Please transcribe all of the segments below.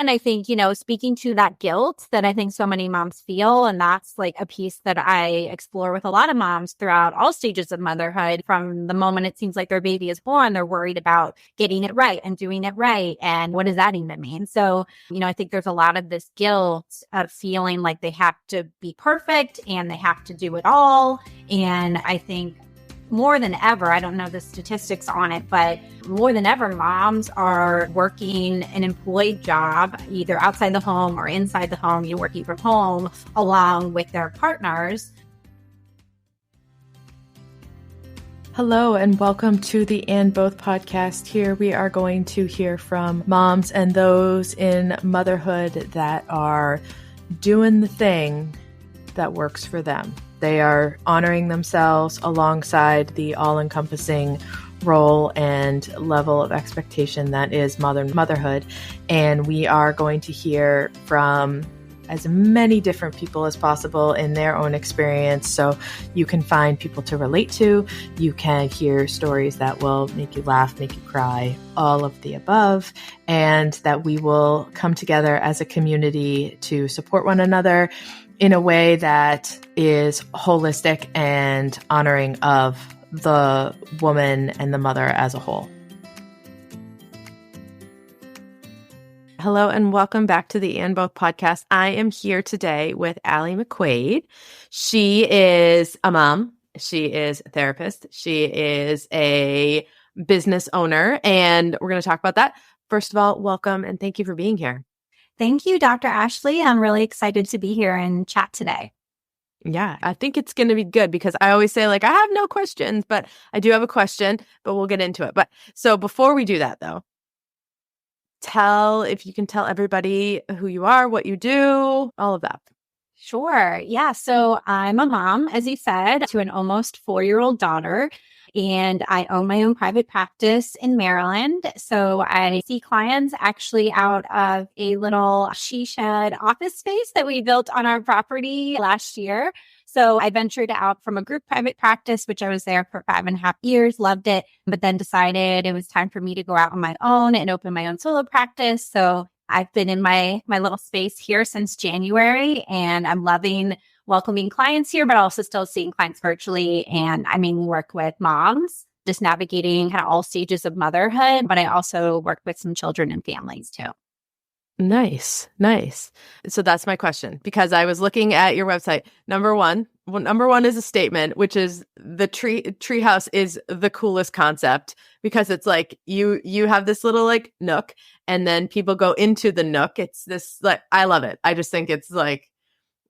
And I think, speaking to that guilt that I think so many moms feel, and that's like a piece that I explore with a lot of moms throughout all stages of motherhood. From the moment it seems like their baby is born, they're worried about getting it right and doing it right. And what does that even mean? So, I think there's a lot of this guilt of feeling like they have to be perfect and they have to do it all. And I think more than ever, I don't know the statistics on it, but more than ever, moms are working an employed job, either outside the home or inside the home, you're working from home along with their partners. Hello and welcome to the And Both podcast. Here we are going to hear from moms and those in motherhood that are doing the thing that works for them. They are honoring themselves alongside the all-encompassing role and level of expectation that is motherhood. And we are going to hear from as many different people as possible in their own experience. So you can find people to relate to. You can hear stories that will make you laugh, make you cry, all of the above. And that we will come together as a community to support one another in a way that is holistic and honoring of the woman and the mother as a whole. Hello and welcome back to the And Both podcast. I am here today with Allie McQuaid. She is a mom. She is a therapist. She is a business owner, and we're going to talk about that. First of all, welcome and thank you for being here. Thank you, Dr. Ashley. I'm really excited to be here and chat today. Yeah, I think it's going to be good because I always say, I have no questions, but I do have a question, but we'll get into it. But so before we do that, though, if you can tell everybody who you are, what you do, all of that. Sure. Yeah. So I'm a mom, as you said, to an almost 4-year-old daughter. And I own my own private practice in Maryland. So I see clients actually out of a little she shed office space that we built on our property last year. So I ventured out from a group private practice, which I was there for 5.5 years, loved it, but then decided it was time for me to go out on my own and open my own solo practice. So I've been in my little space here since January, and I'm loving welcoming clients here, but also still seeing clients virtually. And we work with moms, just navigating kind of all stages of motherhood, but I also work with some children and families too. Nice. So that's my question, because I was looking at your website. Number one is a statement, which is the treehouse is the coolest concept because it's like you have this little nook, and then people go into the nook. It's this I love it. I just think it's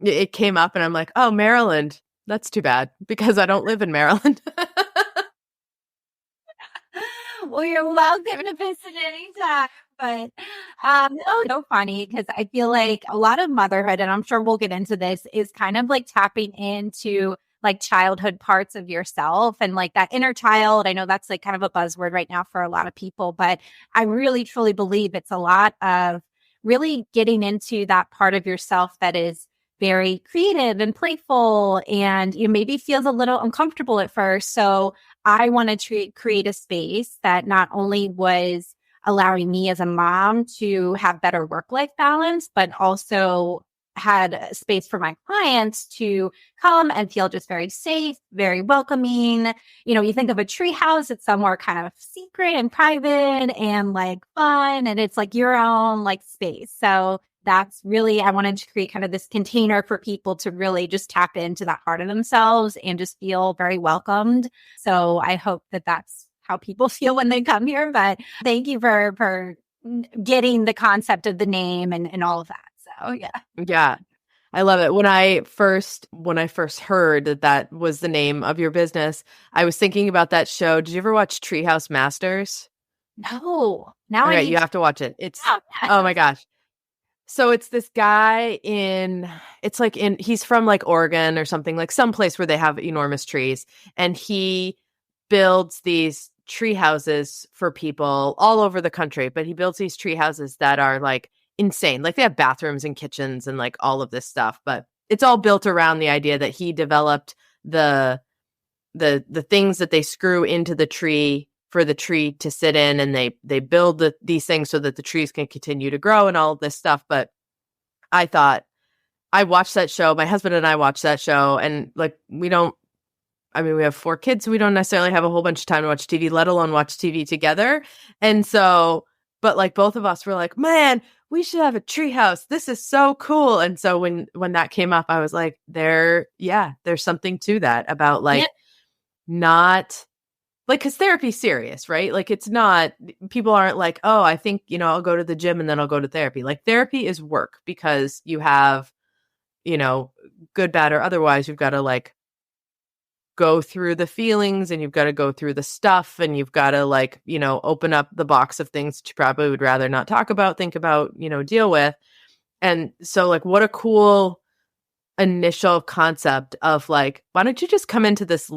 it came up and I'm like, oh, Maryland. That's too bad because I don't live in Maryland. Well, you're welcome to visit anytime. But so funny because I feel like a lot of motherhood, and I'm sure we'll get into this, is kind of tapping into childhood parts of yourself and that inner child. I know that's kind of a buzzword right now for a lot of people, but I really truly believe it's a lot of really getting into that part of yourself that is very creative and playful and maybe feels a little uncomfortable at first. So I wanted to create a space that not only was allowing me as a mom to have better work-life balance, but also had a space for my clients to come and feel just very safe, very welcoming. You think of a treehouse, it's somewhere kind of secret and private and fun, and it's your own space. So that's really, I wanted to create kind of this container for people to really just tap into that part of themselves and just feel very welcomed. So I hope that that's how people feel when they come here. But thank you for getting the concept of the name and all of that. So yeah. Yeah. I love it. When I first heard that was the name of your business, I was thinking about that show. Did you ever watch Treehouse Masters? No. Now okay, you have to watch it. It's oh my gosh. So it's this guy he's from Oregon or something, some place where they have enormous trees, and he builds these tree houses for people all over the country, but he builds these tree houses that are insane. They have bathrooms and kitchens and all of this stuff, but it's all built around the idea that he developed the things that they screw into the tree for the tree to sit in, and they build these things so that the trees can continue to grow and all of this stuff. But I thought, I watched that show. My husband and I watched that show, and like we have 4 kids, so we don't necessarily have a whole bunch of time to watch TV, let alone watch TV together. And so, but like both of us were like, man, we should have a treehouse. This is so cool. And so when that came up, I was like, there's something to that about like not like, because therapy's serious, right? Like it's not, people aren't like, oh, I think, I'll go to the gym and then I'll go to therapy. Like therapy is work because you have, good, bad, or otherwise, you've got to like go through the feelings, and you've got to go through the stuff, and you've got to like, open up the box of things that you probably would rather not talk about, think about, deal with. And so like, what a cool initial concept of like, why don't you just come into this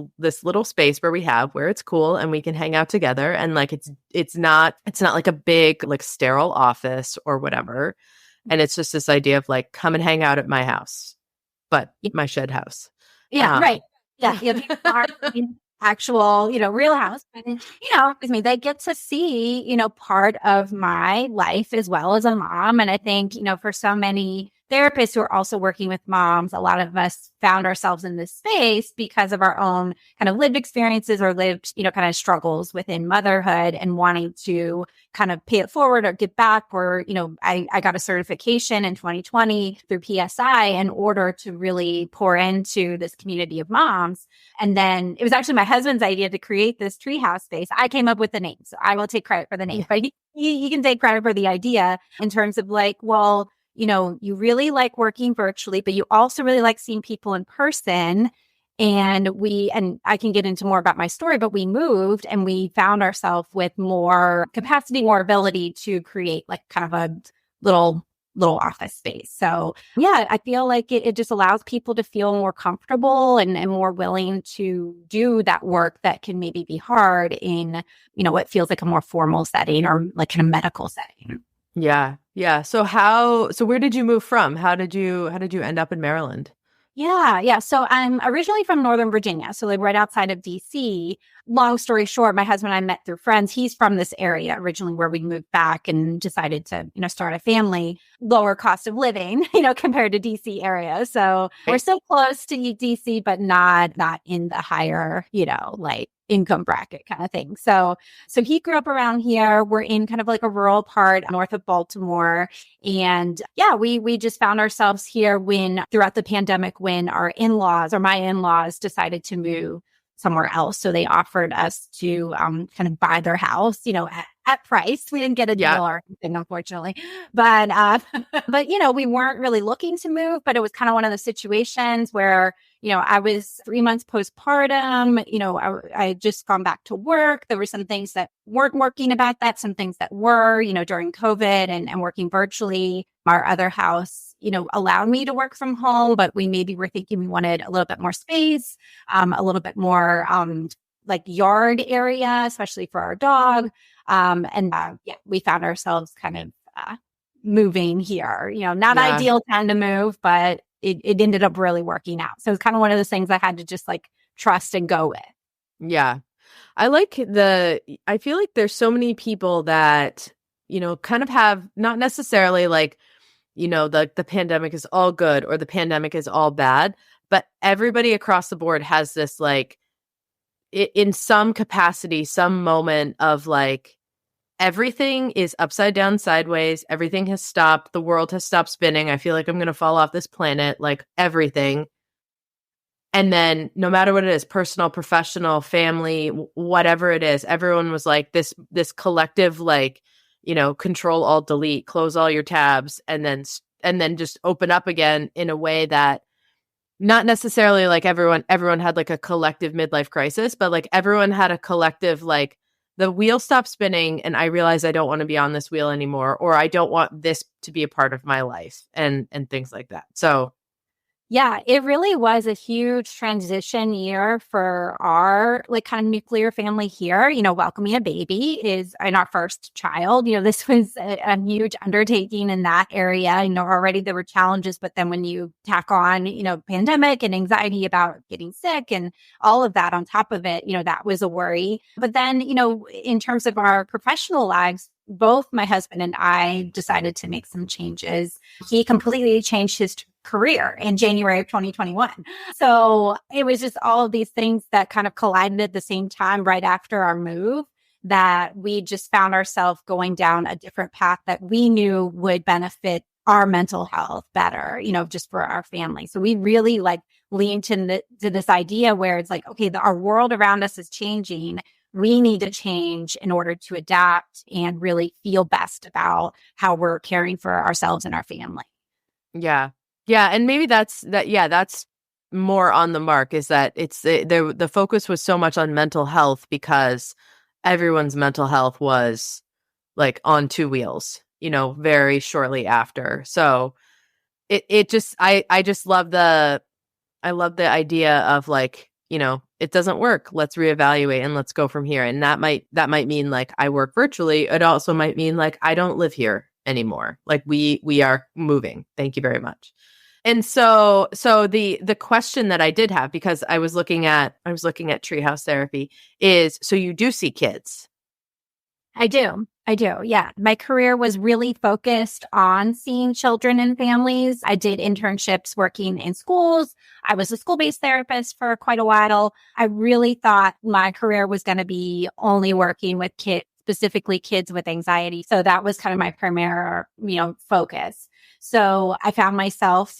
little space where it's cool and we can hang out together, and like it's not like a big like sterile office or whatever, and it's just this idea of like, come and hang out at my house, but my shed house. Yeah, right. Yeah, actual, real house. But excuse me, they get to see, part of my life as well as a mom. And I think, for so many therapists who are also working with moms, a lot of us found ourselves in this space because of our own kind of lived experiences or lived, kind of struggles within motherhood, and wanting to kind of pay it forward or give back. Or, I got a certification in 2020 through PSI in order to really pour into this community of moms. And then it was actually my husband's idea to create this treehouse space. I came up with the name, so I will take credit for the name, but he can take credit for the idea in terms of like, well, you really like working virtually, but you also really like seeing people in person. And I can get into more about my story, but we moved and we found ourselves with more capacity, more ability to create like kind of a little office space. So yeah, I feel like it just allows people to feel more comfortable and more willing to do that work that can maybe be hard in, what feels like a more formal setting or like in a medical setting. Yeah. Yeah. So where did you move from? How did you end up in Maryland? Yeah. So I'm originally from Northern Virginia, so like right outside of DC. Long story short, my husband and I met through friends. He's from this area originally where we moved back and decided to, start a family. Lower cost of living, compared to DC area. So we're still close to DC, but not in the higher, like income bracket kind of thing. So he grew up around here. We're in kind of like a rural part north of Baltimore. And yeah, we just found ourselves here throughout the pandemic, when my in-laws decided to move somewhere else. So they offered us to kind of buy their house, at price. We didn't get a deal or anything, unfortunately. But we weren't really looking to move, but it was kind of one of those situations where, I was 3 months postpartum, I had just gone back to work. There were some things that weren't working about that, some things that were, during COVID and working virtually. Our other house, allowed me to work from home, but we maybe were thinking we wanted a little bit more space, a little bit more like yard area, especially for our dog. We found ourselves kind of moving here. Not ideal time to move, but it ended up really working out. So it's kind of one of those things I had to just like trust and go with. Yeah. I feel like there's so many people that, kind of have not necessarily like, the pandemic is all good or the pandemic is all bad, but everybody across the board has this like, in some capacity, some moment of like, everything is upside down, sideways. Everything has stopped. The world has stopped spinning. I feel like I'm going to fall off this planet, like everything. And then no matter what it is, personal, professional, family, whatever it is, everyone was like this collective, like, control, alt, delete, close all your tabs, and then just open up again in a way that not necessarily like everyone had like a collective midlife crisis, but like everyone had a collective, like, the wheel stopped spinning and I realized I don't want to be on this wheel anymore, or I don't want this to be a part of my life, and things like that. So Yeah, it really was a huge transition year for our like kind of nuclear family here. Welcoming a baby is and our first child. This was a huge undertaking in that area. Already there were challenges, but then when you tack on, pandemic and anxiety about getting sick and all of that on top of it, that was a worry. But then, in terms of our professional lives, both my husband and I decided to make some changes. He completely changed his career in January of 2021. So it was just all of these things that kind of collided at the same time right after our move that we just found ourselves going down a different path that we knew would benefit our mental health better, just for our family. So we really like leaned to this idea where it's like, okay, our world around us is changing. We need to change in order to adapt and really feel best about how we're caring for ourselves and our family. Yeah. Yeah. And maybe that's more on the mark, is that it's the focus was so much on mental health because everyone's mental health was like on two wheels, very shortly after. So it just, I just I love the idea of like, it doesn't work. Let's reevaluate and let's go from here. And that might mean like I work virtually. It also might mean like I don't live here anymore. Like we are moving. Thank you very much. And so the question that I did have, because I was looking at treehouse therapy, is so you do see kids. I do. Yeah. My career was really focused on seeing children and families. I did internships working in schools. I was a school-based therapist for quite a while. I really thought my career was going to be only working with kids, specifically kids with anxiety. So that was kind of my primary, focus. So I found myself,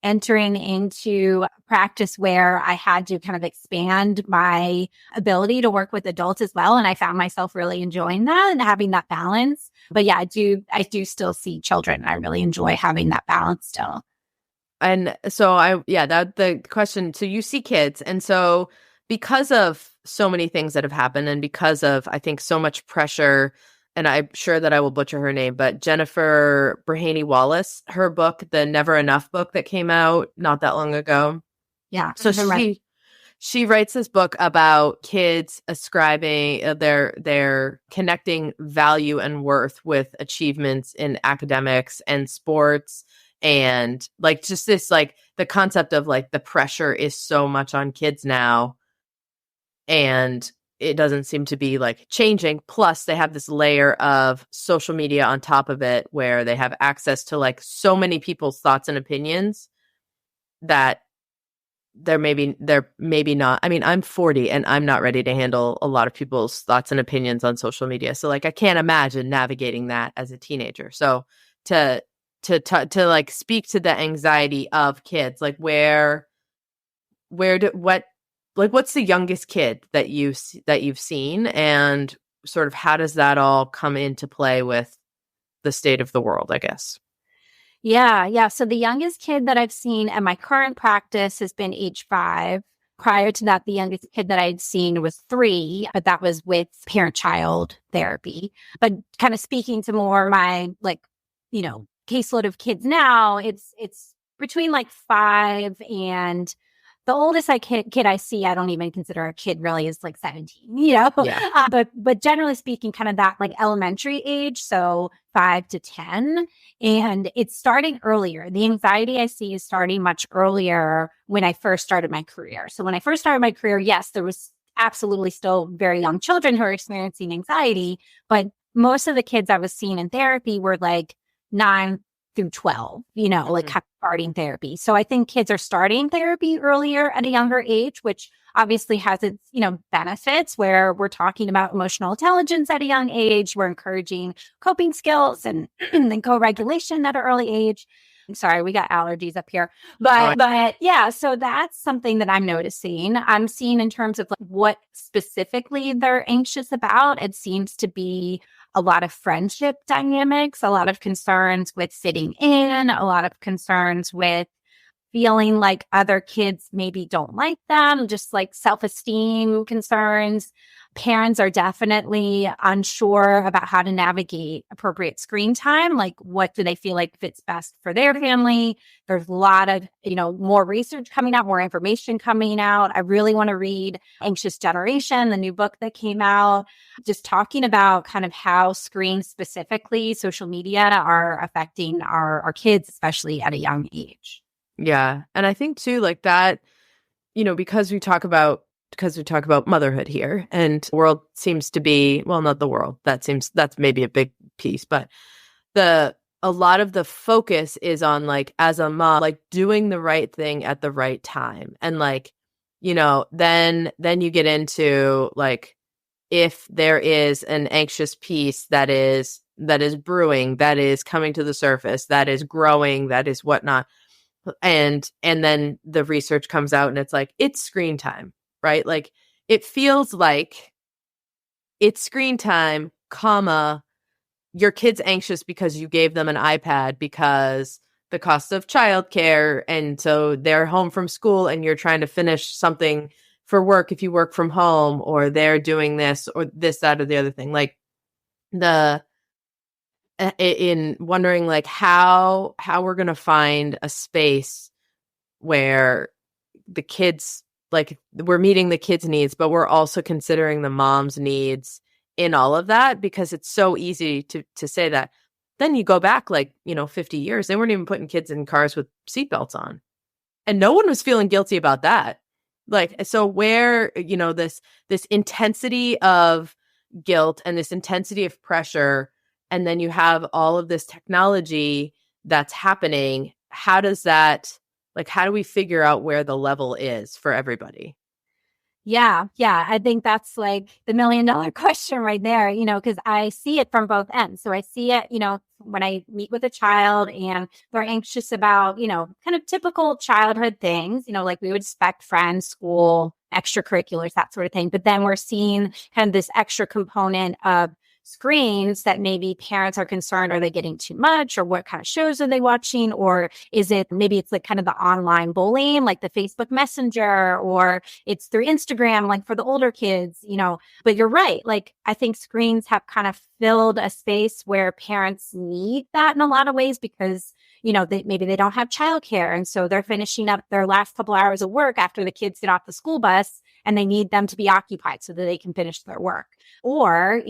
entering into a practice where I had to kind of expand my ability to work with adults as well. And I found myself really enjoying that and having that balance. But yeah, I do still see children. I really enjoy having that balance still. And so that the question, so you see kids. And so because of so many things that have happened and because of, I think, so much pressure, and I'm sure that I will butcher her name, but Jennifer Brahaney Wallace, her book, the Never Enough book that came out not that long ago. Yeah. So she writes this book about kids ascribing their connecting value and worth with achievements in academics and sports, and like just this like the concept of like the pressure is so much on kids now, and it doesn't seem to be like changing. Plus they have this layer of social media on top of it where they have access to like so many people's thoughts and opinions that they're maybe not. I mean, I'm 40 and I'm not ready to handle a lot of people's thoughts and opinions on social media. So like I can't imagine navigating that as a teenager. So to like speak to the anxiety of kids, like what's the youngest kid that you've seen, and sort of how does that all come into play with the state of the world, I guess? Yeah. Yeah. So the youngest kid that I've seen at my current practice has been age 5. Prior to that, the youngest kid that I'd seen was 3, but that was with parent child therapy. But kind of speaking to more my caseload of kids now, it's between like 5 and the oldest kid I see, I don't even consider a kid really, is like 17, Yeah. But generally speaking, kind of that like elementary age. So 5 to 10. And it's starting earlier. The anxiety I see is starting much earlier when I first started my career. So when I first started my career, yes, there was absolutely still very young children who are experiencing anxiety, but most of the kids I was seeing in therapy were like 9 through 12, like kind of starting therapy. So I think kids are starting therapy earlier at a younger age, which obviously has its, benefits where we're talking about emotional intelligence at a young age. We're encouraging coping skills and, and co-regulation at an early age. I'm sorry, we got allergies up here. But yeah, so that's something that I'm noticing. I'm seeing in terms of like what specifically they're anxious about. It seems to be a lot of friendship dynamics, a lot of concerns with fitting in, a lot of concerns with feeling like other kids maybe don't like them, just like self-esteem concerns. Parents are definitely unsure about how to navigate appropriate screen time. Like, what do they feel like fits best for their family? There's a lot of, more research coming out, more information coming out. I really want to read Anxious Generation, the new book that came out, just talking about kind of how screens, specifically social media, are affecting our kids, especially at a young age. Yeah. And I think too, like that, because we talk about motherhood here, and the world seems to be, well, not the world. That's maybe a big piece, but a lot of the focus is on, like, as a mom, like doing the right thing at the right time. And like, then you get into like, if there is an anxious piece that is brewing, that is coming to the surface, that is growing, that is whatnot. And then the research comes out and it's like, it's screen time, right? Like, it feels like it's screen time, comma, your kid's anxious because you gave them an iPad because the cost of childcare, and so they're home from school and you're trying to finish something for work if you work from home, or they're doing this or this, that, or the other thing. Like, in wondering like how we're going to find a space where the kids, like, we're meeting the kids' needs, but we're also considering the mom's needs in all of that, because it's so easy to say that. Then you go back, like, 50 years, they weren't even putting kids in cars with seatbelts on, and no one was feeling guilty about that. Like, so where, this intensity of guilt and this intensity of pressure, and then you have all of this technology that's happening, how do we figure out where the level is for everybody? Yeah. I think that's like the $1,000,000 question right there, because I see it from both ends. So I see it, when I meet with a child and they're anxious about, kind of typical childhood things, like we would expect, friends, school, extracurriculars, that sort of thing. But then we're seeing kind of this extra component of screens that maybe parents are concerned, are they getting too much, or what kind of shows are they watching, or is it maybe it's like kind of the online bullying, like the Facebook Messenger, or it's through Instagram, like for the older kids, but you're right. Like, I think screens have kind of filled a space where parents need that in a lot of ways, because maybe they don't have childcare, and so they're finishing up their last couple hours of work after the kids get off the school bus, and they need them to be occupied so that they can finish their work. Or,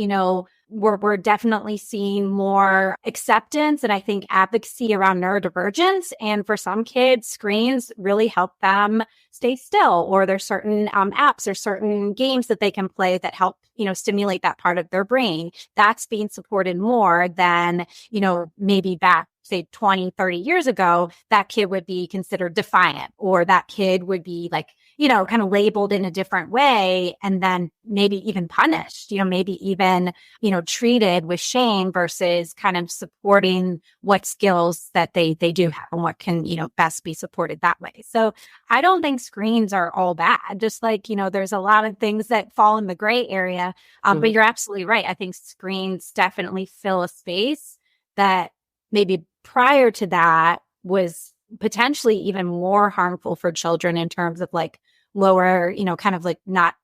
we're definitely seeing more acceptance and I think advocacy around neurodivergence. And for some kids, screens really help them stay still, or there's certain apps or certain games that they can play that help, stimulate that part of their brain. That's being supported more than, maybe back, say 20, 30 years ago, that kid would be considered defiant, or that kid would be like, kind of labeled in a different way, and then maybe even punished, maybe even, treated with shame, versus kind of supporting what skills that they do have and what can, best be supported that way. So I don't think screens are all bad. Just like, there's a lot of things that fall in the gray area. But you're absolutely right. I think screens definitely fill a space that maybe prior to that was potentially even more harmful for children, in terms of like lower, kind of like not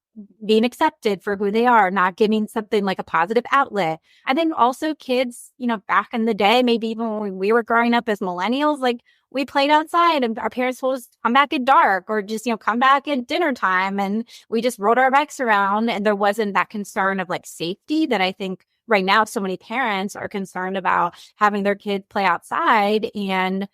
being accepted for who they are, not giving something like a positive outlet. I think also kids, back in the day, maybe even when we were growing up as millennials, like we played outside and our parents told us come back at dark, or just, come back at dinner time, and we just rode our bikes around, and there wasn't that concern of like safety that I think right now so many parents are concerned about having their kids play outside. And,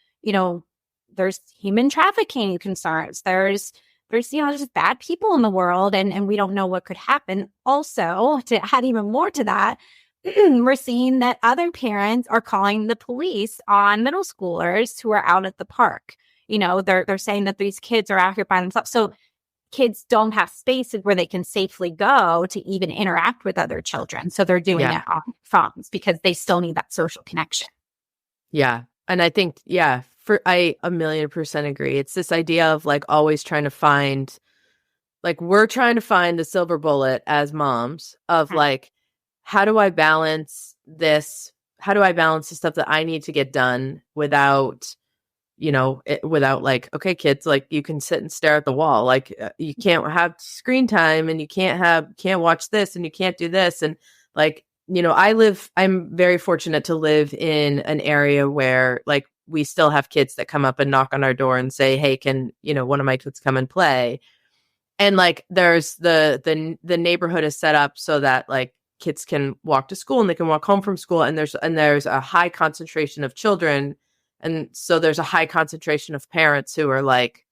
there's human trafficking concerns. There's just bad people in the world, and we don't know what could happen. Also, to add even more to that, we're seeing that other parents are calling the police on middle schoolers who are out at the park. They're saying that these kids are out here by themselves. So kids don't have spaces where they can safely go to even interact with other children. So they're doing it on phones because they still need that social connection. Yeah. And I think, I 1,000,000% agree. It's this idea of like always trying to find, like, we're trying to find the silver bullet as moms of like, how do I balance this? How do I balance the stuff that I need to get done without without like, okay, kids, like you can sit and stare at the wall. Like you can't have screen time and you can't watch this and you can't do this. And like, I'm very fortunate to live in an area where like we still have kids that come up and knock on our door and say, hey, can, one of my kids come and play? And like, there's the neighborhood is set up so that like kids can walk to school and they can walk home from school. And there's a high concentration of children. And so there's a high concentration of parents who are like,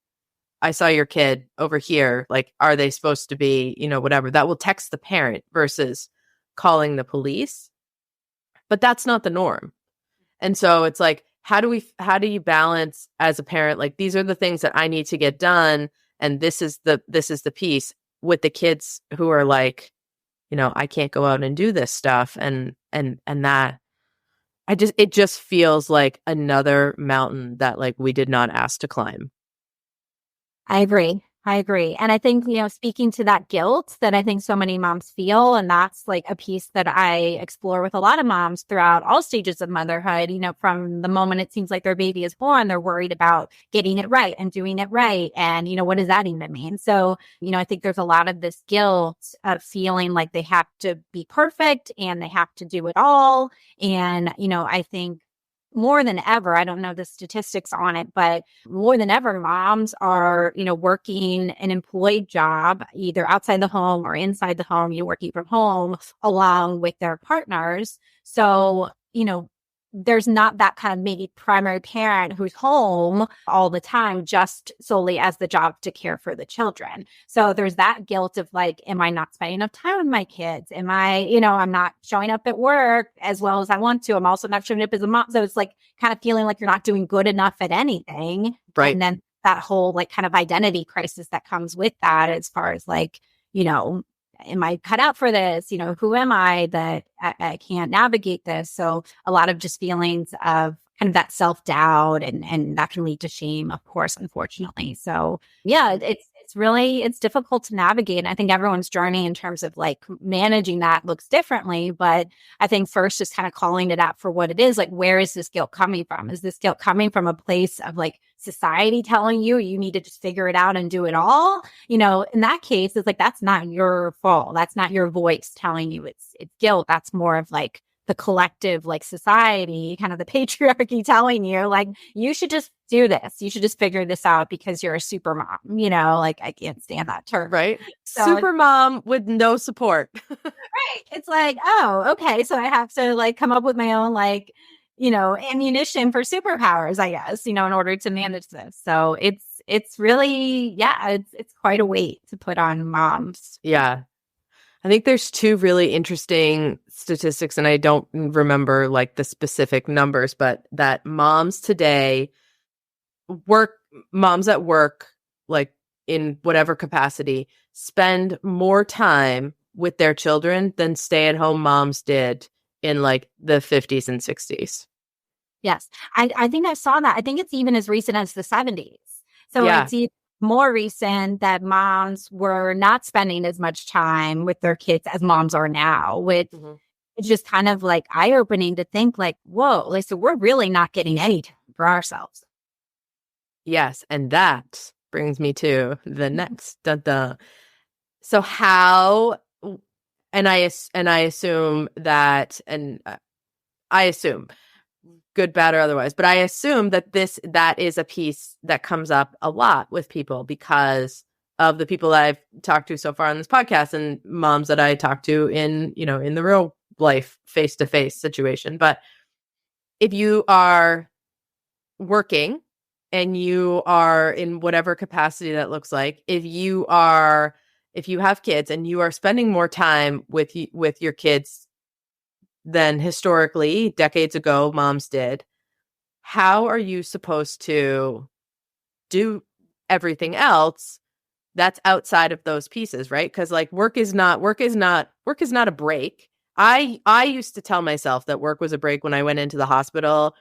I saw your kid over here. Like, are they supposed to be, whatever, that will text the parent versus calling the police. But that's not the norm. And so it's like, how do you balance as a parent? Like, these are the things that I need to get done. And this is the piece with the kids who are like, I can't go out and do this stuff. And that it just feels like another mountain that like we did not ask to climb. I agree. And I think, speaking to that guilt that I think so many moms feel, and that's like a piece that I explore with a lot of moms throughout all stages of motherhood, from the moment it seems like their baby is born, they're worried about getting it right and doing it right. And, what does that even mean? So, I think there's a lot of this guilt of feeling like they have to be perfect and they have to do it all. And, I think more than ever, I don't know the statistics on it, but more than ever, moms are, working an employed job, either outside the home or inside the home, working from home along with their partners. So, there's not that kind of maybe primary parent who's home all the time, just solely as the job to care for the children. So there's that guilt of like, am I not spending enough time with my kids? Am I, I'm not showing up at work as well as I want to. I'm also not showing up as a mom. So it's like kind of feeling like you're not doing good enough at anything. Right. And then that whole like kind of identity crisis that comes with that, as far as like, am I cut out for this? Who am I that I can't navigate this? So a lot of just feelings of kind of that self-doubt and that can lead to shame, of course, unfortunately. So yeah, it's difficult to navigate. And I think everyone's journey in terms of like managing that looks differently. But I think first just kind of calling it out for what it is. Like, where is this guilt coming from? Is this guilt coming from a place of like society telling you need to just figure it out and do it all? In that case, it's like, that's not your fault. That's not your voice telling you it's guilt. That's more of like the collective, like society, kind of the patriarchy telling you, like, you should just do this. You should just figure this out because you're a super mom. Like, I can't stand that term. Right. So super mom with no support. Right. It's like, oh, okay. So I have to like come up with my own, like, ammunition for superpowers, I guess, in order to manage this. So it's really, it's quite a weight to put on moms. Yeah. I think there's two really interesting statistics, and I don't remember like the specific numbers, but that moms today moms at work, like in whatever capacity, spend more time with their children than stay-at-home moms did in like the 50s and 60s. Yes. I think I saw that. I think it's even as recent as the 70s. So yeah. It's even more recent that moms were not spending as much time with their kids as moms are now, which it's just kind of like eye-opening to think like, whoa, like, so we're really not getting any time for ourselves. Yes. And that brings me to the next. So how, and I assume that, and I assume, good, bad, or otherwise, but I assume that that is a piece that comes up a lot with people because of the people that I've talked to so far on this podcast and moms that I talk to in the real life face-to-face situation. But if you are working and you are in whatever capacity that looks like, if you have kids and you are spending more time with your kids than historically decades ago moms did, how are you supposed to do everything else that's outside of those pieces, right? Because like work is not a break. I used to tell myself that work was a break when I went into the hospital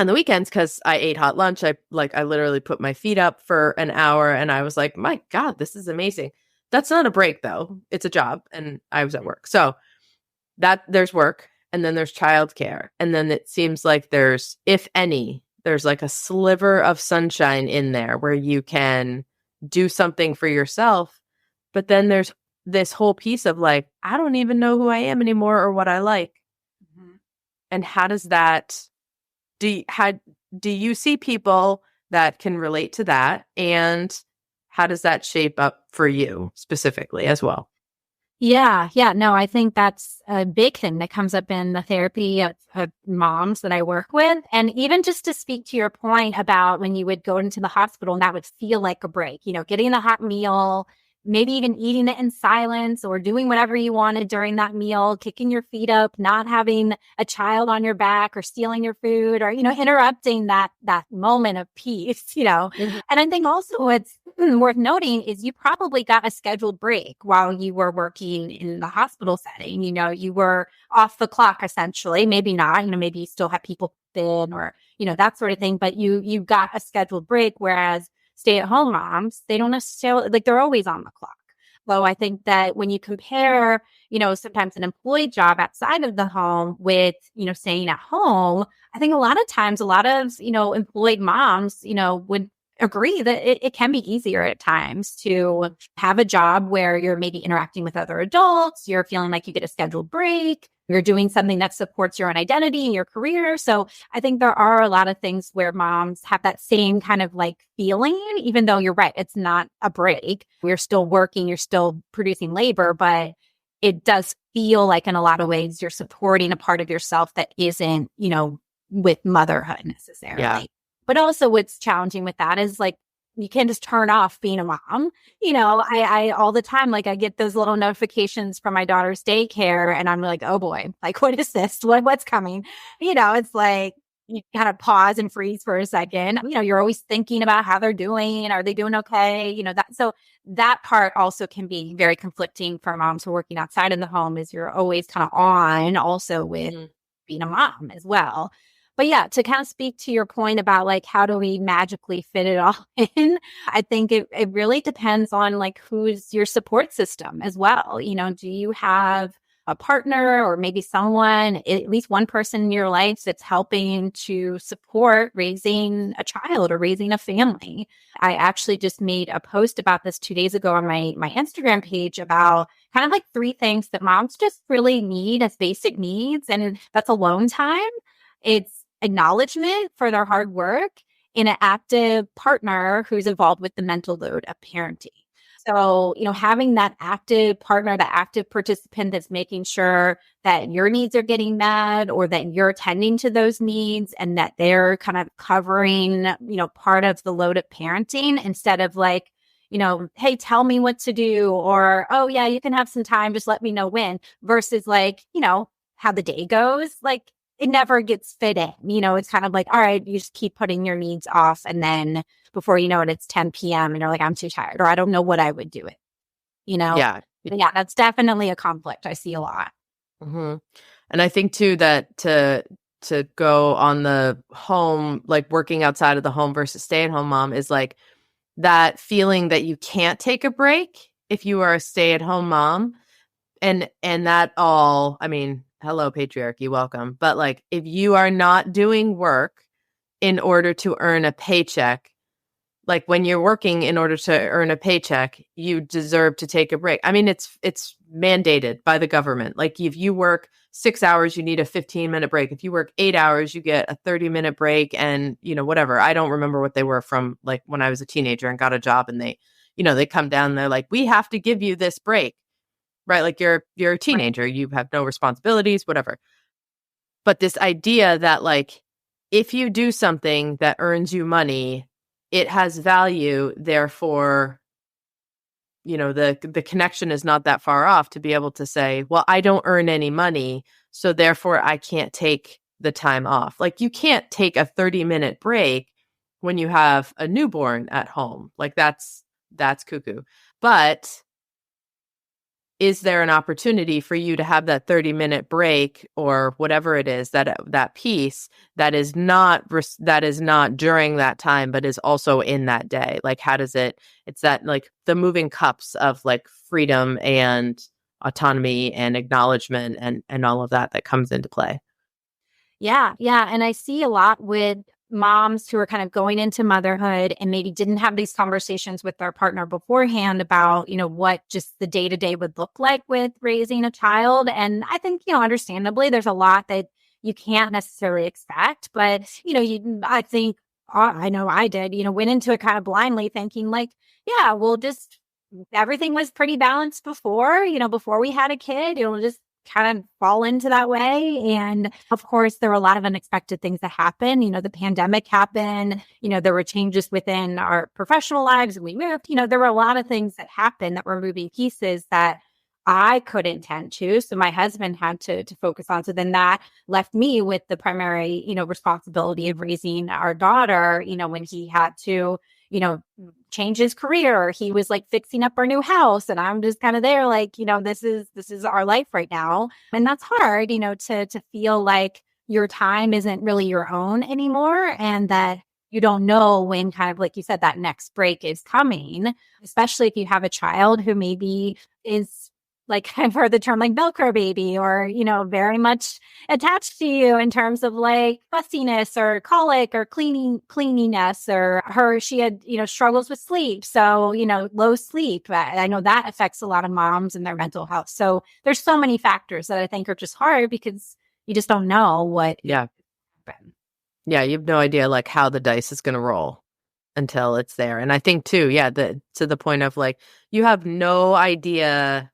on the weekends because I ate hot lunch. I literally put my feet up for an hour and I was like, my God, this is amazing. That's not a break though. It's a job and I was at work. So that there's work. And then there's childcare. And then it seems like there's there's like a sliver of sunshine in there where you can do something for yourself. But then there's this whole piece of like, I don't even know who I am anymore or what I like. Mm-hmm. And how does that, do you see people that can relate to that? And how does that shape up for you specifically as well? Yeah. Yeah. No, I think that's a big thing that comes up in the therapy of moms that I work with. And even just to speak to your point about when you would go into the hospital and that would feel like a break, getting a hot meal, maybe even eating it in silence or doing whatever you wanted during that meal, kicking your feet up, not having a child on your back or stealing your food or, interrupting that moment of peace, Mm-hmm. And I think also what's worth noting is you probably got a scheduled break while you were working in the hospital setting. You were off the clock essentially. Maybe not. Maybe you still have people in or that sort of thing. But you got a scheduled break. Whereas stay-at-home moms, they don't necessarily like they're always on the clock. Though I think that when you compare, sometimes an employed job outside of the home with, staying at home, I think a lot of times, a lot of, employed moms, would agree that it can be easier at times to have a job where you're maybe interacting with other adults, you're feeling like you get a scheduled break, you're doing something that supports your own identity and your career. So I think there are a lot of things where moms have that same kind of like feeling, even though you're right, it's not a break. You're still working, you're still producing labor, but it does feel like in a lot of ways you're supporting a part of yourself that isn't, with motherhood necessarily. Yeah. But also what's challenging with that is like, you can't just turn off being a mom. I all the time, like I get those little notifications from my daughter's daycare and I'm like, oh boy, like, what is this? What's coming? It's like, you kind of pause and freeze for a second. You're always thinking about how they're doing. Are they doing okay? So that part also can be very conflicting for moms who are working outside of the home is you're always kind of on also with being a mom as well. But yeah, to kind of speak to your point about like, how do we magically fit it all in? I think it really depends on like, who's your support system as well. Do you have a partner or maybe someone, at least one person in your life that's helping to support raising a child or raising a family? I actually just made a post about this 2 days ago on my Instagram page about kind of like 3 things that moms just really need as basic needs. And that's alone time. It's acknowledgement for their hard work in an active partner who's involved with the mental load of parenting. So, having that active partner, that active participant that's making sure that your needs are getting met or that you're attending to those needs and that they're kind of covering, part of the load of parenting instead of like, hey, tell me what to do or, oh yeah, you can have some time, just let me know when versus like, how the day goes. Like, it never gets fit in. It's kind of like, all right, you just keep putting your needs off. And then before you know it, it's 10 p.m. and you're like, I'm too tired or I don't know what I would do it, Yeah. But yeah, that's definitely a conflict I see a lot. Mm-hmm. And I think too that to go on the home, like working outside of the home versus stay-at-home mom is like that feeling that you can't take a break if you are a stay-at-home mom. And that all, I mean, hello, patriarchy, welcome. But like, if you are not doing work in order to earn a paycheck, like when you're working in order to earn a paycheck, you deserve to take a break. I mean, it's mandated by the government. Like if you work 6 hours, you need a 15-minute break. If you work 8 hours, you get a 30-minute break and, whatever. I don't remember what they were from like when I was a teenager and got a job and they come down and they're like, we have to give you this break. Right? Like you're a teenager, you have no responsibilities, whatever. But this idea that like, if you do something that earns you money, it has value. Therefore, the connection is not that far off to be able to say, well, I don't earn any money, so therefore I can't take the time off. Like you can't take a 30-minute break when you have a newborn at home. Like that's cuckoo. But is there an opportunity for you to have that 30-minute break or whatever it is that piece that is not during that time but is also in that day? Like how does it's that like the moving cups of like freedom and autonomy and acknowledgement and all of that comes into play. Yeah. Yeah. And I see a lot with moms who are kind of going into motherhood and maybe didn't have these conversations with their partner beforehand about, what just the day to day would look like with raising a child. And I think, understandably, there's a lot that you can't necessarily expect, but, I think, I know I did, went into it kind of blindly thinking like, yeah, we'll just, everything was pretty balanced before, before we had a kid, it'll just kind of fall into that way. And of course, there were a lot of unexpected things that happened. The pandemic happened, there were changes within our professional lives and we moved, there were a lot of things that happened that were moving pieces that I couldn't tend to. So my husband had to focus on. So then that left me with the primary, responsibility of raising our daughter, when he had to, change his career. He was like fixing up our new house. And I'm just kind of there like, this is our life right now. And that's hard, to feel like your time isn't really your own anymore. And that you don't know when kind of like you said, that next break is coming, especially if you have a child who maybe is like I've heard the term like Velcro baby or, very much attached to you in terms of like fussiness or colic or cleaniness or she had, struggles with sleep. So, low sleep. I know that affects a lot of moms and their mental health. So there's so many factors that I think are just hard because you just don't know what. Yeah. Yeah. You have no idea like how the dice is going to roll until it's there. And I think too, to the point of like, you have no idea.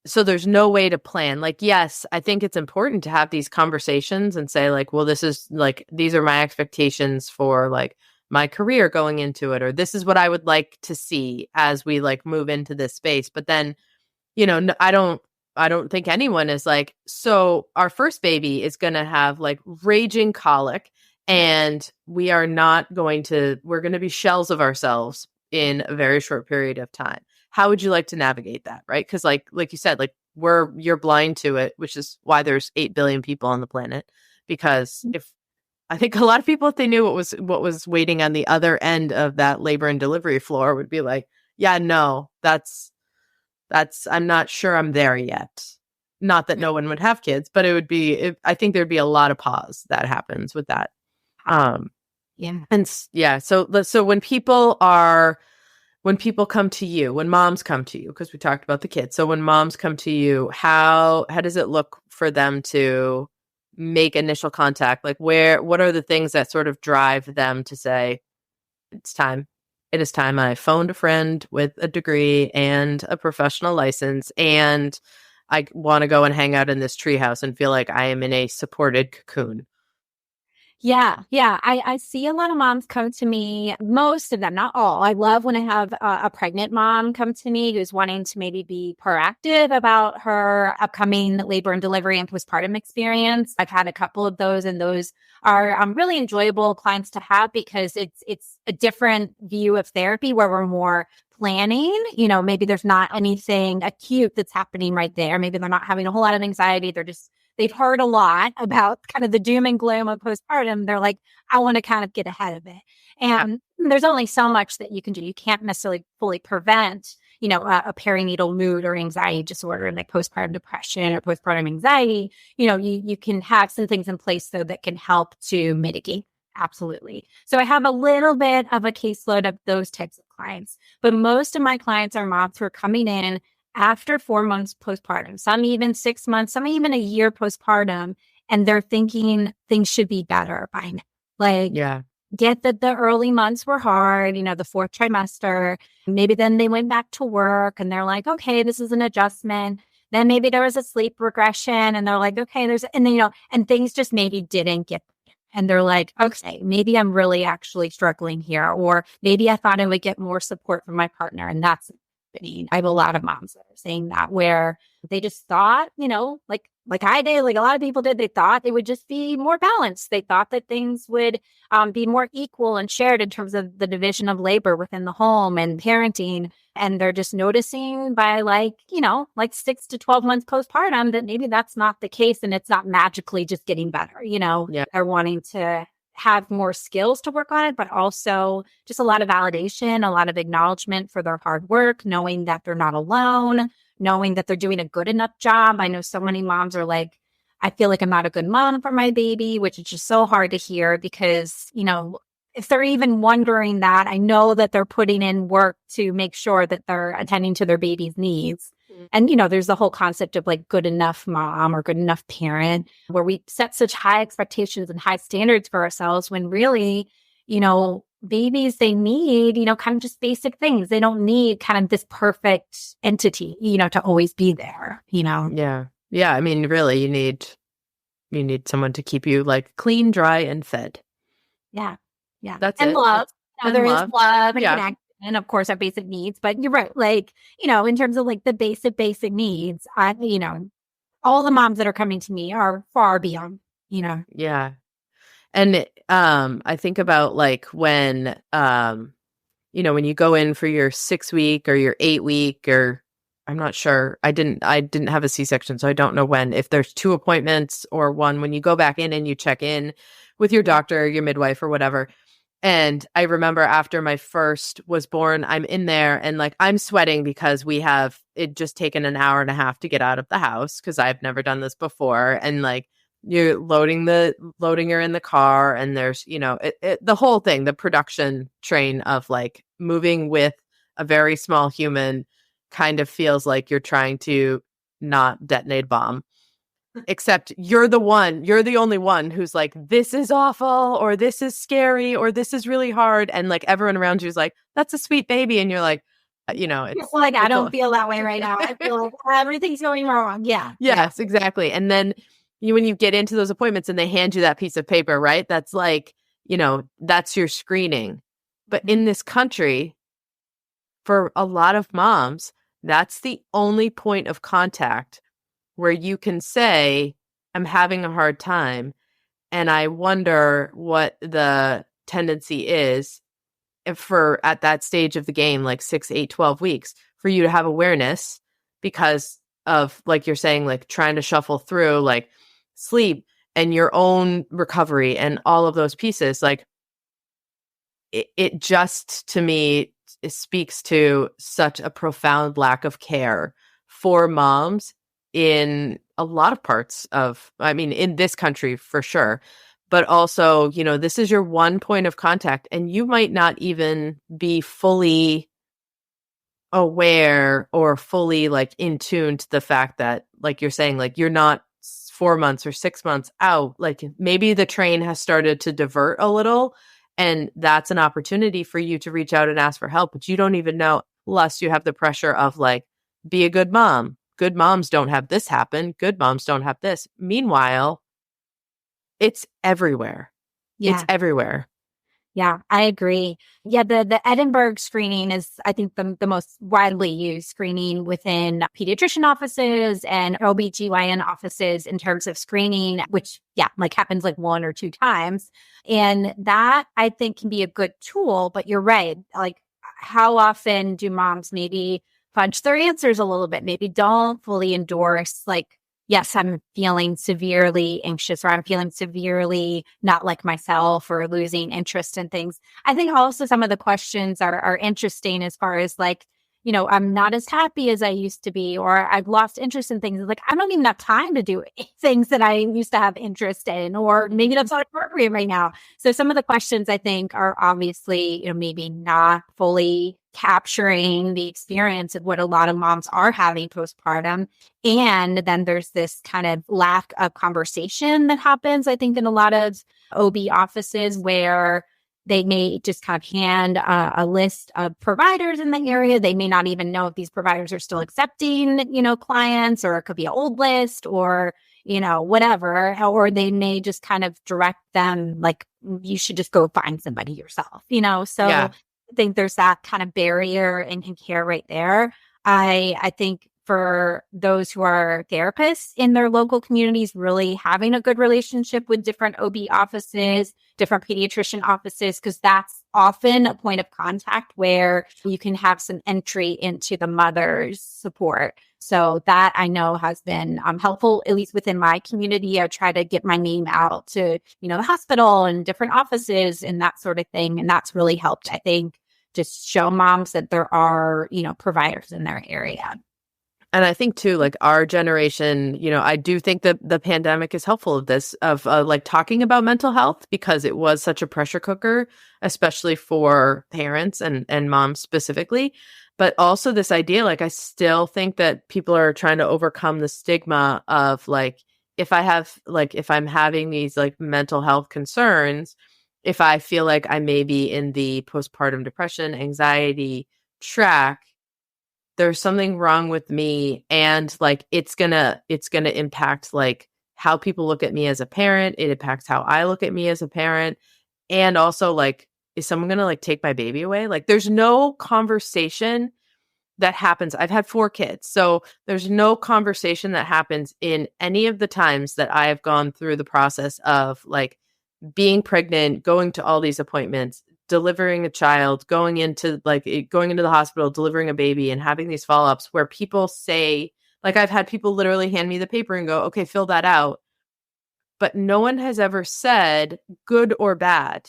So there's no way to plan. Like, yes, I think it's important to have these conversations and say like, well, this is like, these are my expectations for like my career going into it, or this is what I would like to see as we like move into this space. But then, I don't think anyone is like, so our first baby is going to have like raging colic and we're going to be shells of ourselves in a very short period of time. How would you like to navigate that? Right. Cause like you said, like you're blind to it, which is why there's 8 billion people on the planet. Because if I think a lot of people, if they knew what was waiting on the other end of that labor and delivery floor would be like, yeah, no, I'm not sure I'm there yet. Not that no one would have kids, but I think there'd be a lot of pause that happens with that. Yeah. And yeah. So when people come to you, when moms come to you, because we talked about the kids. So when moms come to you, how does it look for them to make initial contact? Like what are the things that sort of drive them to say, it's time. It is time. I phoned a friend with a degree and a professional license, and I want to go and hang out in this treehouse and feel like I am in a supported cocoon. Yeah. Yeah. I see a lot of moms come to me, most of them, not all. I love when I have a pregnant mom come to me who's wanting to maybe be proactive about her upcoming labor and delivery and postpartum experience. I've had a couple of those, and those are really enjoyable clients to have because it's a different view of therapy where we're more planning. Maybe there's not anything acute that's happening right there. Maybe they're not having a whole lot of anxiety. They've heard a lot about kind of the doom and gloom of postpartum. They're like, I want to kind of get ahead of it. And there's only so much that you can do. You can't necessarily fully prevent, a perinatal mood or anxiety disorder like postpartum depression or postpartum anxiety. You can have some things in place though that can help to mitigate. Absolutely. So I have a little bit of a caseload of those types of clients, but most of my clients are moms who are coming in after 4 months postpartum, some even 6 months, some even a year postpartum, and they're thinking things should be better by now. Like, get that the early months were hard, the fourth trimester. Maybe then they went back to work and they're like, okay, this is an adjustment. Then maybe there was a sleep regression and they're like, okay, and things just maybe didn't get better. And they're like, okay, maybe I'm really actually struggling here. Or maybe I thought I would get more support from my partner, and that's I have a lot of moms that are saying that where they just thought, like I did, like a lot of people did, they thought they would just be more balanced. They thought that things would be more equal and shared in terms of the division of labor within the home and parenting. And they're just noticing by like 6 to 12 months postpartum that maybe that's not the case. And it's not magically just getting better, They're wanting to have more skills to work on it, but also just a lot of validation, a lot of acknowledgement for their hard work, knowing that they're not alone, knowing that they're doing a good enough job. I know so many moms are like, I feel like I'm not a good mom for my baby, which is just so hard to hear because, if they're even wondering that, I know that they're putting in work to make sure that they're attending to their baby's needs. And, there's the whole concept of like good enough mom or good enough parent, where we set such high expectations and high standards for ourselves when really, babies, they need, kind of just basic things. They don't need kind of this perfect entity, to always be there, Yeah. Yeah. I mean, really, you need someone to keep you like clean, dry, and fed. Yeah. Yeah. That's And it. love. And There is love. love and Yeah. connection, and of course our basic needs. But you're right. Like, in terms of like the basic needs, all the moms that are coming to me are far beyond, Yeah. And I think about like when when you go in for your 6 week or your 8 week, or I'm not sure. I didn't have a C-section, so I don't know when, if there's 2 appointments or one, when you go back in and you check in with your doctor, your midwife or whatever. And I remember after my first was born, I'm in there and like I'm sweating because we have it just taken an hour and a half to get out of the house because I've never done this before. And like you're loading her in the car, and there's, the whole thing, the production train of like moving with a very small human kind of feels like you're trying to not detonate a bomb. Except you're the only one who's like, this is awful, or this is scary, or this is really hard. And like everyone around you is like, that's a sweet baby. And you're like, it's like, I don't feel that way right now. I feel like everything's going wrong. Yeah. Yes, exactly. And then when you get into those appointments and they hand you that piece of paper, right? That's like, that's your screening. But in this country, for a lot of moms, that's the only point of contact where you can say, I'm having a hard time. And I wonder what the tendency is for at that stage of the game, like 6, 8, 12 weeks, for you to have awareness because of, like you're saying, like trying to shuffle through like sleep and your own recovery and all of those pieces. Like it just, to me, it speaks to such a profound lack of care for moms in a lot of parts of, I mean, in this country for sure, but also, this is your one point of contact and you might not even be fully aware or fully like in tune to the fact that, like you're saying, like you're not 4 months or 6 months out, like maybe the train has started to divert a little, and that's an opportunity for you to reach out and ask for help, but you don't even know, lest you have the pressure of like, be a good mom. Good moms don't have this happen. Good moms don't have this. Meanwhile, it's everywhere. Yeah. It's everywhere. Yeah, I agree. Yeah, the Edinburgh screening is, I think, the most widely used screening within pediatrician offices and OBGYN offices in terms of screening, which, yeah, like happens like 1 or 2 times. And that, I think, can be a good tool. But you're right. Like, how often do moms maybe fudge their answers a little bit, maybe don't fully endorse, like, yes, I'm feeling severely anxious, or I'm feeling severely not like myself, or losing interest in things. I think also some of the questions are interesting as far as like, I'm not as happy as I used to be, or I've lost interest in things. Like, I don't even have time to do things that I used to have interest in, or maybe that's not appropriate right now. So some of the questions, I think, are obviously, maybe not fully capturing the experience of what a lot of moms are having postpartum. And then there's this kind of lack of conversation that happens, I think, in a lot of OB offices, where they may just kind of hand a list of providers in the area. They may not even know if these providers are still accepting, clients, or it could be an old list, or, whatever. Or they may just kind of direct them like, you should just go find somebody yourself, So Yeah. I think there's that kind of barrier in care right there. I think for those who are therapists in their local communities, really having a good relationship with different OB offices, different pediatrician offices, because that's often a point of contact where you can have some entry into the mother's support. So that, I know, has been helpful, at least within my community. I try to get my name out to, the hospital and different offices and that sort of thing. And that's really helped, I think, just show moms that there are, providers in their area. And I think too, like our generation, you know, I do think that the pandemic is helpful of this, of like talking about mental health, because it was such a pressure cooker, especially for parents and moms specifically. But also this idea, like I still think that people are trying to overcome the stigma of like, if I'm having these like mental health concerns, if I feel like I may be in the postpartum depression, anxiety track, there's something wrong with me, and like it's gonna impact like how people look at me as a parent. It impacts how I look at me as a parent. And also, like, is someone gonna like take my baby away? Like there's no conversation that happens. I've had 4 kids, so there's no conversation that happens in any of the times that I have gone through the process of like being pregnant, going to all these appointments, delivering a child, going into the hospital, delivering a baby, and having these follow-ups where people say, like, I've had people literally hand me the paper and go, okay, fill that out. But no one has ever said, good or bad,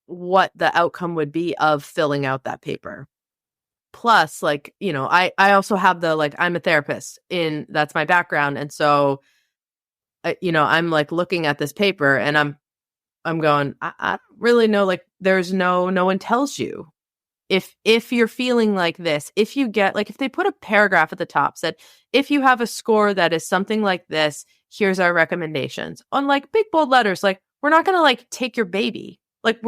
what the outcome would be of filling out that paper. Plus, like, you know, I also have the, like, I'm a therapist, that's my background. And so, you know, I'm like looking at this paper and I'm going, I don't really know. Like, there's no one tells you if you're feeling like this, if you get like, if they put a paragraph at the top said, if you have a score that is something like this, here's our recommendations on like big bold letters. Like, we're not going to like take your baby. Like,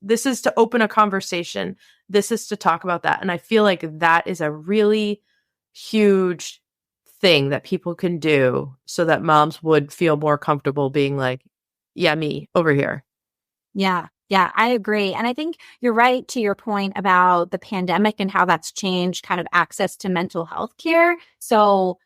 this is to open a conversation. This is to talk about that. And I feel like that is a really huge thing that people can do so that moms would feel more comfortable being like, yeah, me over here. Yeah. Yeah, I agree. And I think you're right to your point about the pandemic and how that's changed kind of access to mental health care. So,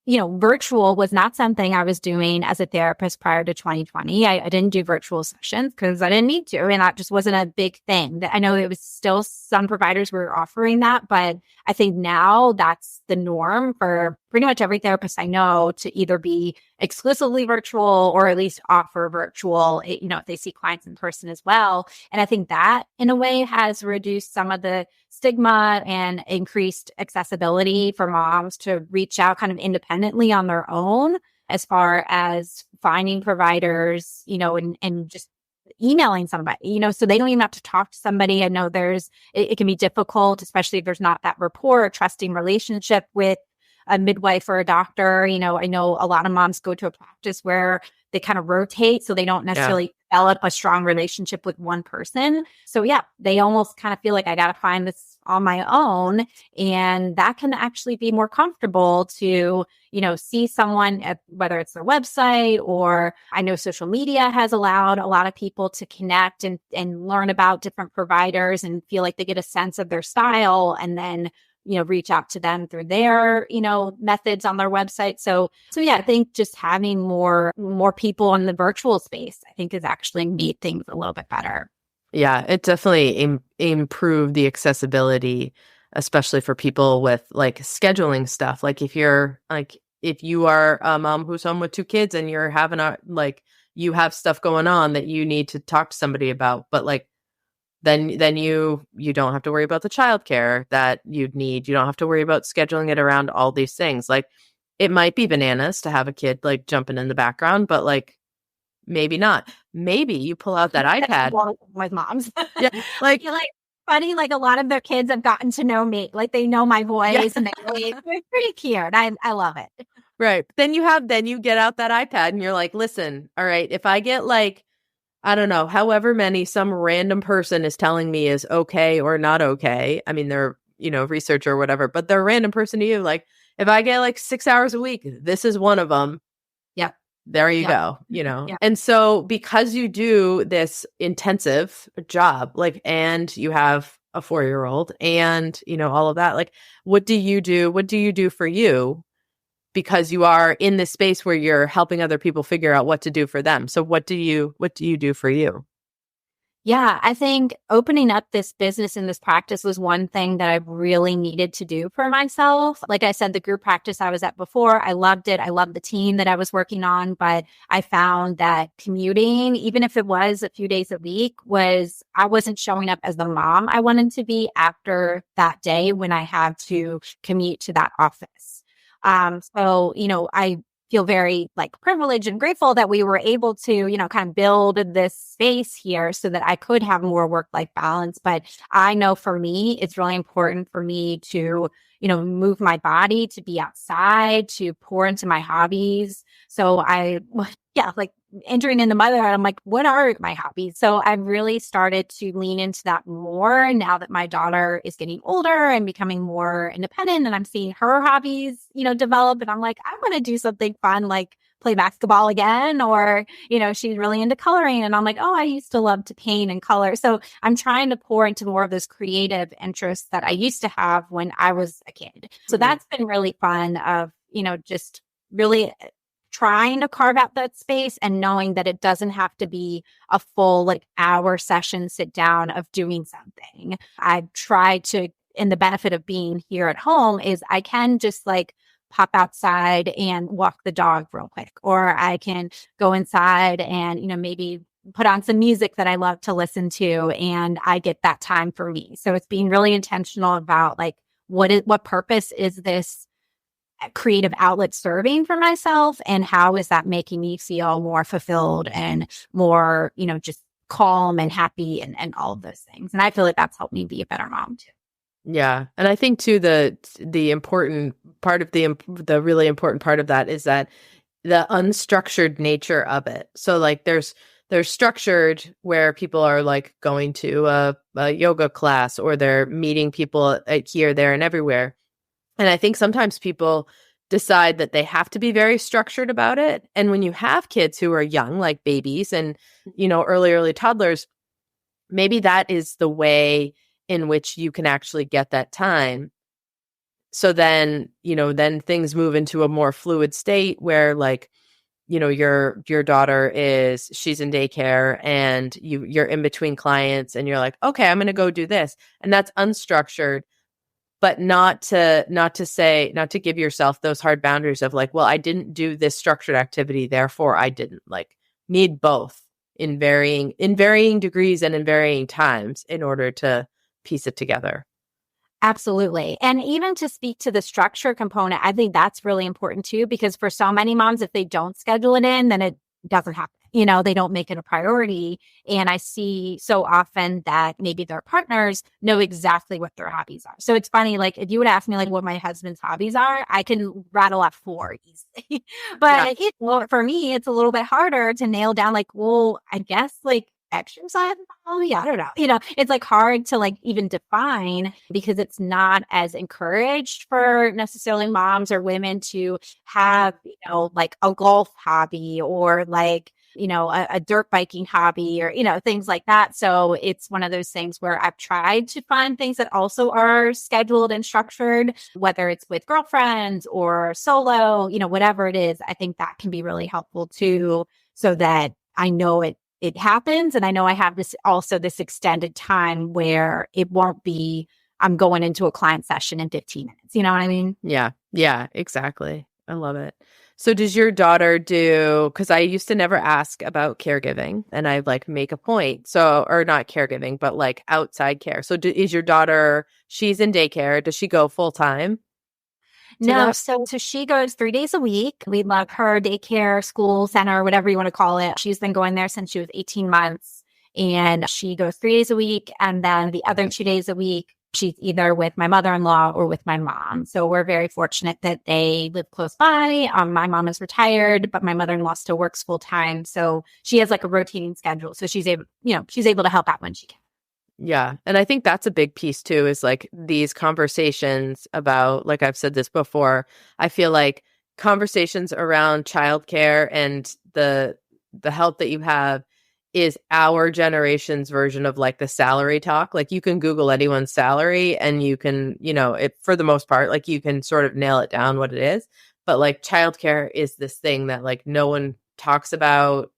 you know, virtual was not something I was doing as a therapist prior to 2020. I didn't do virtual sessions because I didn't need to. And that just wasn't a big thing. I know it was still some providers were offering that, but I think now that's the norm for pretty much every therapist I know to either be exclusively virtual or at least offer virtual, you know, if they see clients in person as well. And I think that in a way has reduced some of the stigma and increased accessibility for moms to reach out kind of independently on their own as far as finding providers, you know, and just emailing somebody, you know, so they don't even have to talk to somebody. I know it can be difficult, especially if there's not that rapport or trusting relationship with a midwife or a doctor. You know, I know a lot of moms go to a practice where they kind of rotate, so they don't necessarily develop a strong relationship with one person. So yeah, they almost kind of feel like I got to find this on my own. And that can actually be more comfortable to, you know, see someone at whether it's their website or I know social media has allowed a lot of people to connect and learn about different providers and feel like they get a sense of their style and then, you know, reach out to them through their, you know, methods on their website. So yeah, I think just having more people in the virtual space, I think is actually made things a little bit better. Yeah, it definitely improved the accessibility, especially for people with like scheduling stuff. Like if you are a mom who's home with 2 kids and you're having you have stuff going on that you need to talk to somebody about, but like then you don't have to worry about the childcare that you'd need. You don't have to worry about scheduling it around all these things. Like it might be bananas to have a kid like jumping in the background, but like maybe not. Maybe you pull out that iPad. With moms. Yeah, like funny, like a lot of their kids have gotten to know me. Like they know my voice and they're pretty cute. I love it. Right. Then you get out that iPad and you're like, listen, all right, if I get like, I don't know, however many some random person is telling me is okay or not okay. I mean, they're, you know, researcher or whatever, but they're a random person to you. Like if I get like 6 hours a week, this is one of them. Yeah. There you go, you know? Yeah. And so because you do this intensive job, like, and you have a 4-year-old and, you know, all of that, like, what do you do? What do you do for you? Because you are in this space where you're helping other people figure out what to do for them. So what do you do for you? Yeah, I think opening up this business and this practice was one thing that I really needed to do for myself. Like I said, the group practice I was at before, I loved it. I loved the team that I was working on, but I found that commuting, even if it was a few days a week, I wasn't showing up as the mom I wanted to be after that day when I had to commute to that office. So, I feel very like privileged and grateful that we were able to, kind of build this space here so that I could have more work-life balance. But I know for me, it's really important for me to, move my body, to be outside, to pour into my hobbies. So yeah, like entering into motherhood, I'm like, what are my hobbies? So I've really started to lean into that more now that my daughter is getting older and becoming more independent, and I'm seeing her hobbies, develop. And I'm like, I want to do something fun, like play basketball again, or, she's really into coloring. And I'm like, oh, I used to love to paint and color. So I'm trying to pour into more of those creative interests that I used to have when I was a kid. So that's been really fun of, just really trying to carve out that space and knowing that it doesn't have to be a full like hour session sit down of doing something. I try to, and the benefit of being here at home is I can just like pop outside and walk the dog real quick, or I can go inside and, maybe put on some music that I love to listen to, and I get that time for me. So it's being really intentional about like, what purpose is this creative outlet serving for myself, and how is that making me feel more fulfilled and more, just calm and happy and all of those things. And I feel like that's helped me be a better mom too. Yeah. And I think too, the important part of the really important part of that is that the unstructured nature of it. So like there's structured where people are like going to a yoga class, or they're meeting people at here, there, and everywhere. And I think sometimes people decide that they have to be very structured about it. And when you have kids who are young, like babies and, early toddlers, maybe that is the way in which you can actually get that time. So then, then things move into a more fluid state where like, your daughter she's in daycare and you're in between clients and you're like, okay, I'm going to go do this. And that's unstructured. But not to give yourself those hard boundaries of like, well, I didn't do this structured activity, therefore I didn't. Like, need both in varying degrees and in varying times in order to piece it together. Absolutely. And even to speak to the structure component, I think that's really important too, because for so many moms, if they don't schedule it in, then it doesn't happen. They don't make it a priority. And I see so often that maybe their partners know exactly what their hobbies are. So it's funny, like if you would ask me like what my husband's hobbies are, I can rattle off 4 easily. But for me, it's a little bit harder to nail down like, well, I guess like exercise. Oh, yeah, I don't know. It's like hard to like even define, because it's not as encouraged for necessarily moms or women to have, like a golf hobby, or like, a dirt biking hobby, or, things like that. So it's one of those things where I've tried to find things that also are scheduled and structured, whether it's with girlfriends or solo, whatever it is. I think that can be really helpful too, so that I know it happens. And I know I have this extended time where it won't be, I'm going into a client session in 15 minutes. You know what I mean? Yeah. Yeah, exactly. I love it. So does your daughter because I used to never ask about caregiving, and I like make a point. So, or not caregiving, but like outside care. So is your daughter, she's in daycare. Does she go full time? No, so she goes 3 days a week. We love her daycare, school, center, whatever you want to call it. She's been going there since she was 18 months, and she goes 3 days a week. And then the other 2 days a week, she's either with my mother-in-law or with my mom. So we're very fortunate that they live close by. My mom is retired, but my mother-in-law still works full time. So she has like a rotating schedule. So she's able to help out when she can. Yeah. And I think that's a big piece too, is like these conversations about, like I've said this before, I feel like conversations around childcare and the help that you have is our generation's version of like the salary talk. Like you can Google anyone's salary and you can, for the most part, like you can sort of nail it down what it is. But like childcare is this thing that like no one talks about.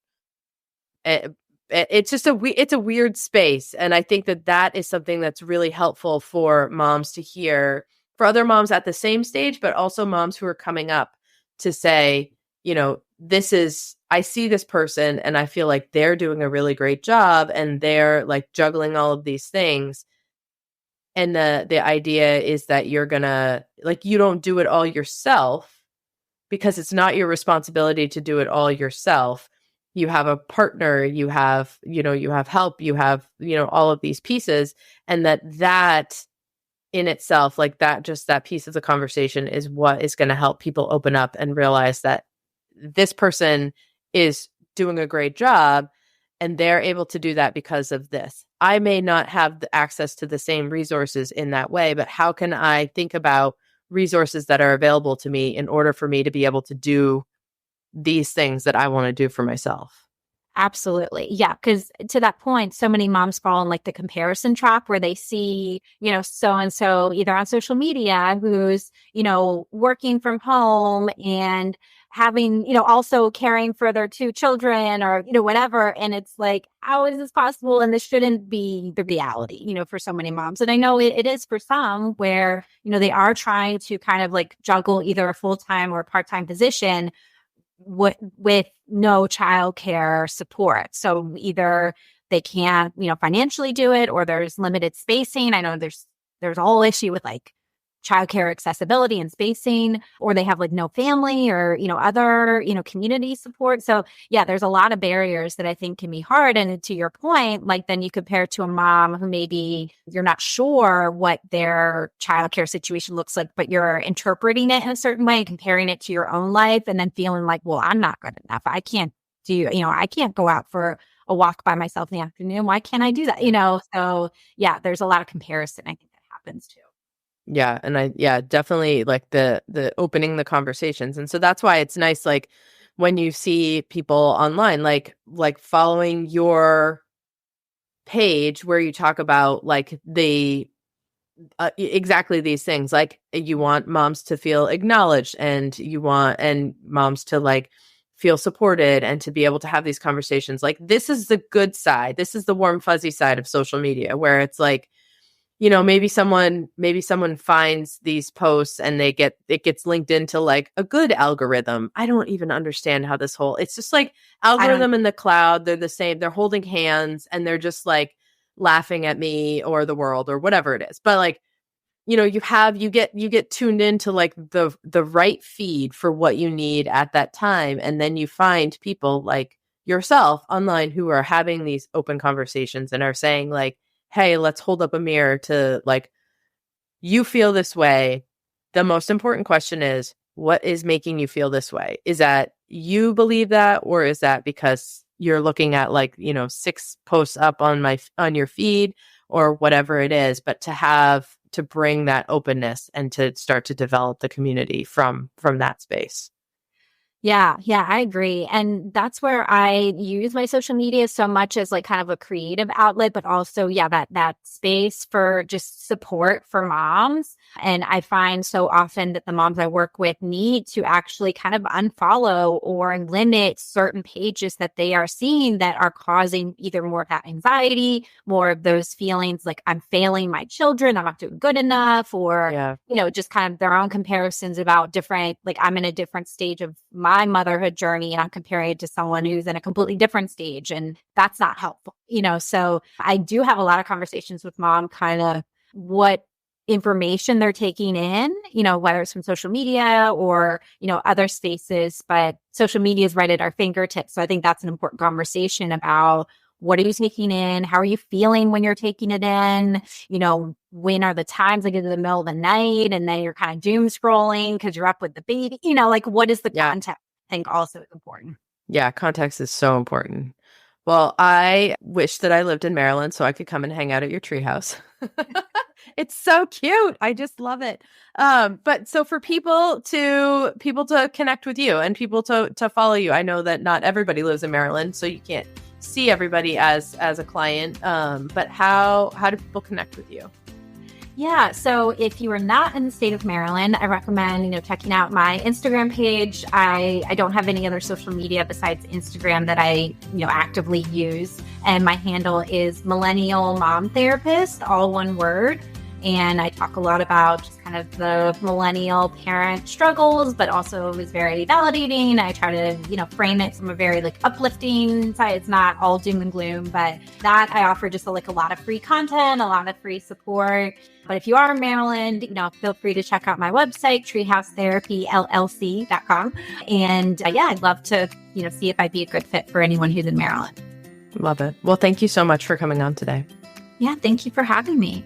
It's just it's a weird space. And I think that is something that's really helpful for moms to hear, for other moms at the same stage, but also moms who are coming up, to say, I see this person and I feel like they're doing a really great job and they're like juggling all of these things. And the idea is that you're gonna, like, you don't do it all yourself. because it's not your responsibility to do it all yourself. You have a partner, you have help, you have, all of these pieces, and that in itself, like that, just that piece of the conversation is what is going to help people open up and realize that this person is doing a great job and they're able to do that because of this. I may not have the access to the same resources in that way, but how can I think about resources that are available to me in order for me to be able to do these things that I want to do for myself? Absolutely. Yeah. Because to that point, so many moms fall in like the comparison trap where they see, so and so either on social media who's, working from home and having, also caring for their two children or, whatever. And it's like, how is this possible? And this shouldn't be the reality, for so many moms. And I know it is for some where, they are trying to kind of like juggle either a full-time or part-time position with no childcare support. So either they can't, financially do it, or there's limited spacing. I know there's a whole issue with like childcare accessibility and spacing, or they have like no family or, other, community support. So yeah, there's a lot of barriers that I think can be hard. And to your point, like then you compare to a mom who maybe you're not sure what their childcare situation looks like, but you're interpreting it in a certain way, comparing it to your own life, and then feeling like, well, I'm not good enough. I can't I can't go out for a walk by myself in the afternoon. Why can't I do that? So yeah, there's a lot of comparison. I think that happens too. Yeah. And definitely like the opening the conversations. And so that's why it's nice, like when you see people online, like following your page where you talk about like the exactly these things, like you want moms to feel acknowledged and moms to like feel supported and to be able to have these conversations. Like this is the good side. This is the warm fuzzy side of social media where it's like, maybe someone finds these posts and it gets linked into like a good algorithm. I don't even understand how it's just like algorithm in the cloud. They're the same. They're holding hands and they're just like laughing at me or the world or whatever it is. But like, you get tuned into like the right feed for what you need at that time. And then you find people like yourself online who are having these open conversations and are saying like, hey, let's hold up a mirror to like, you feel this way. The most important question is, what is making you feel this way? Is that you believe that, or is that because you're looking at like, 6 posts up on your feed or whatever it is, but to bring that openness and to start to develop the community from that space. Yeah, I agree. And that's where I use my social media so much as like kind of a creative outlet, but also, that space for just support for moms. And I find so often that the moms I work with need to actually kind of unfollow or limit certain pages that they are seeing that are causing either more of that anxiety, more of those feelings like I'm failing my children, I'm not doing good enough, or, just kind of their own comparisons about different, like I'm in a different stage of my motherhood journey and I'm comparing it to someone who's in a completely different stage, and that's not helpful, so I do have a lot of conversations with mom, kind of what information they're taking in, whether it's from social media or, other spaces, but social media is right at our fingertips. So I think that's an important conversation about what are you taking in? How are you feeling when you're taking it in? When are the times like in the middle of the night and then you're kind of doom scrolling because you're up with the baby, like what is the context? I think also is important. Yeah, context is so important. Well, I wish that I lived in Maryland so I could come and hang out at your treehouse. It's so cute. I just love it. But so for people to connect with you and people to follow you, I know that not everybody lives in Maryland, so you can't see everybody as a client. But how do people connect with you? Yeah. So if you are not in the state of Maryland, I recommend, checking out my Instagram page. I don't have any other social media besides Instagram that I, actively use. And my handle is Millennial Mom Therapist, all one word. And I talk a lot about just kind of the millennial parent struggles, but also it was very validating. I try to, frame it from a very like uplifting side. It's not all doom and gloom, but that I offer just a lot of free content, a lot of free support. But if you are in Maryland, feel free to check out my website, treehousetherapyllc.com. And I'd love to, see if I'd be a good fit for anyone who's in Maryland. Love it. Well, thank you so much for coming on today. Yeah, thank you for having me.